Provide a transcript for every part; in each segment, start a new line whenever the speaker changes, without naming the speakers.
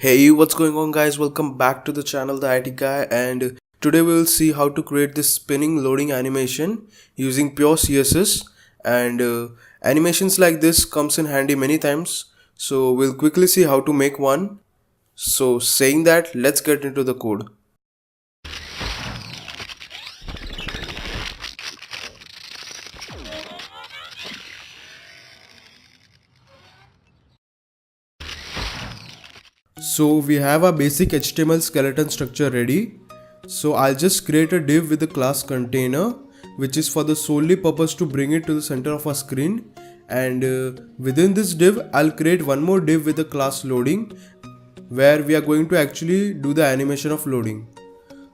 Hey, what's going on guys? Welcome back to the channel The IT Guy, and today we will see how to create this spinning loading animation using pure CSS. And animations like this comes in handy many times, so we'll quickly see how to make one. So saying that, let's get into the code. So we have a basic HTML skeleton structure ready. So I'll just create a div with the class container, which is for the solely purpose to bring it to the center of our screen. And within this div, I'll create one more div with the class loading, where we are going to actually do the animation of loading.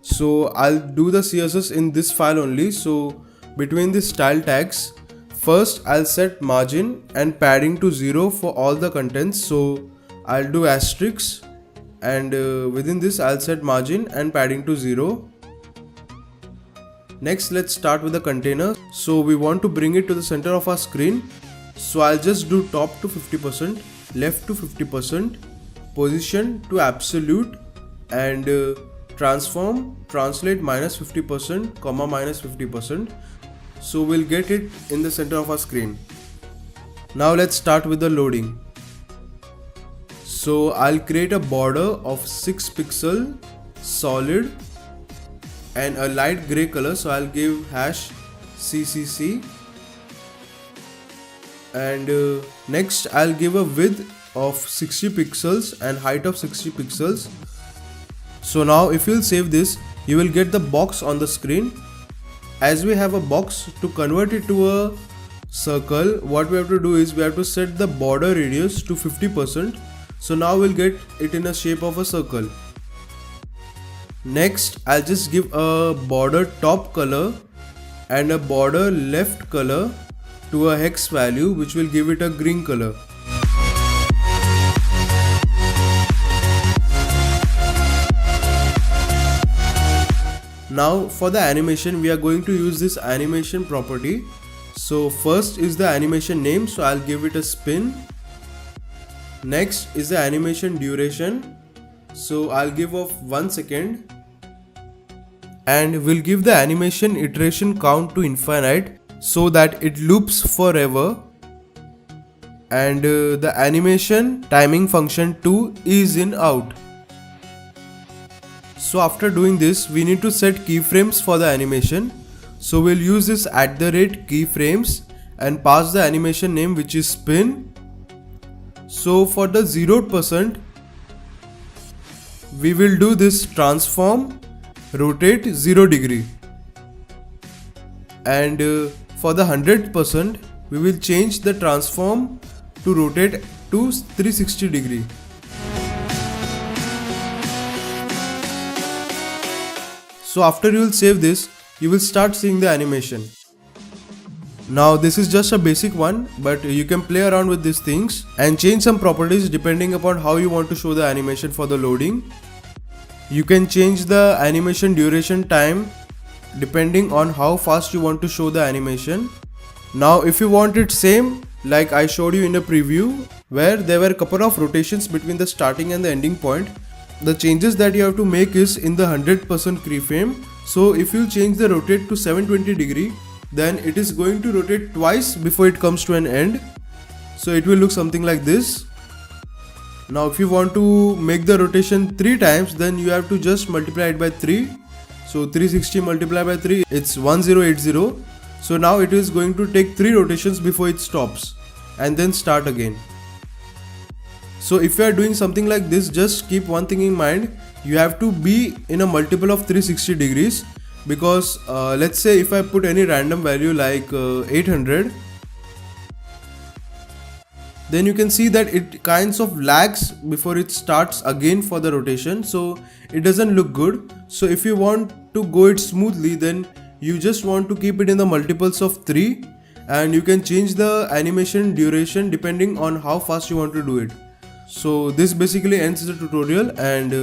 So I'll do the CSS in this file only. So between the style tags, first I'll set margin and padding to 0 for all the contents. So I'll do asterisk, and within this I'll set margin and padding to 0. Next, let's start with the container. So we want to bring it to the center of our screen. So I'll just do top to 50%, left to 50%, position to absolute, and translate minus 50%, comma minus 50%. So we'll get it in the center of our screen. Now let's start with the loading. So I'll create a border of 6 pixel solid and a light gray color. So I'll give hash CCC, and next I'll give a width of 60 pixels and height of 60 pixels. So now if you'll save this, you will get the box on the screen. As we have a box, to convert it to a circle, what we have to do is we have to set the border radius to 50%. So now we'll get it in a shape of a circle. Next, I'll just give a border top color and a border left color to a hex value, which will give it a green color. Now for the animation, we are going to use this animation property. So first is the animation name, so I'll give it a spin. Next is the animation duration, so I'll give off 1 second, and we'll give the animation iteration count to infinite so that it loops forever, and the animation timing function to is in out. So after doing this, we need to set keyframes for the animation. So we'll use this @keyframes and pass the animation name, which is spin. So for the 0%, we will do this transform rotate 0 degree, and for the 100%, we will change the transform to rotate to 360 degree. So after you will save this, you will start seeing the animation. Now this is just a basic one, but you can play around with these things and change some properties depending upon how you want to show the animation for the loading. You can change the animation duration time depending on how fast you want to show the animation. Now if you want it same like I showed you in a preview, where there were a couple of rotations between the starting and the ending point, the changes that you have to make is in the 100% keyframe. So if you change the rotate to 720 degree, then it is going to rotate twice before it comes to an end. So it will look something like this. Now if you want to make the rotation 3 times, then you have to just multiply it by 3. So 360 multiplied by 3, it's 1080. So now it is going to take 3 rotations before it stops and then start again. So if you are doing something like this, just keep one thing in mind. You have to be in a multiple of 360 degrees, because let's say if I put any random value like 800, then you can see that it kinds of lags before it starts again for the rotation, so it doesn't look good. So if you want to go it smoothly, then you just want to keep it in the multiples of 3, and you can change the animation duration depending on how fast you want to do it. So this basically ends the tutorial, and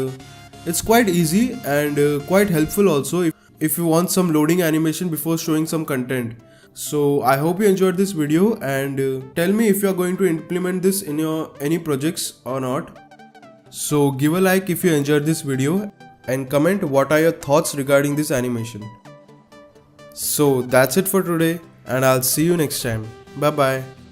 it's quite easy and quite helpful also if you want some loading animation before showing some content. So I hope you enjoyed this video, and tell me if you are going to implement this in your any projects or not. So give a like if you enjoyed this video and comment what are your thoughts regarding this animation. So that's it for today and I'll see you next time. Bye bye.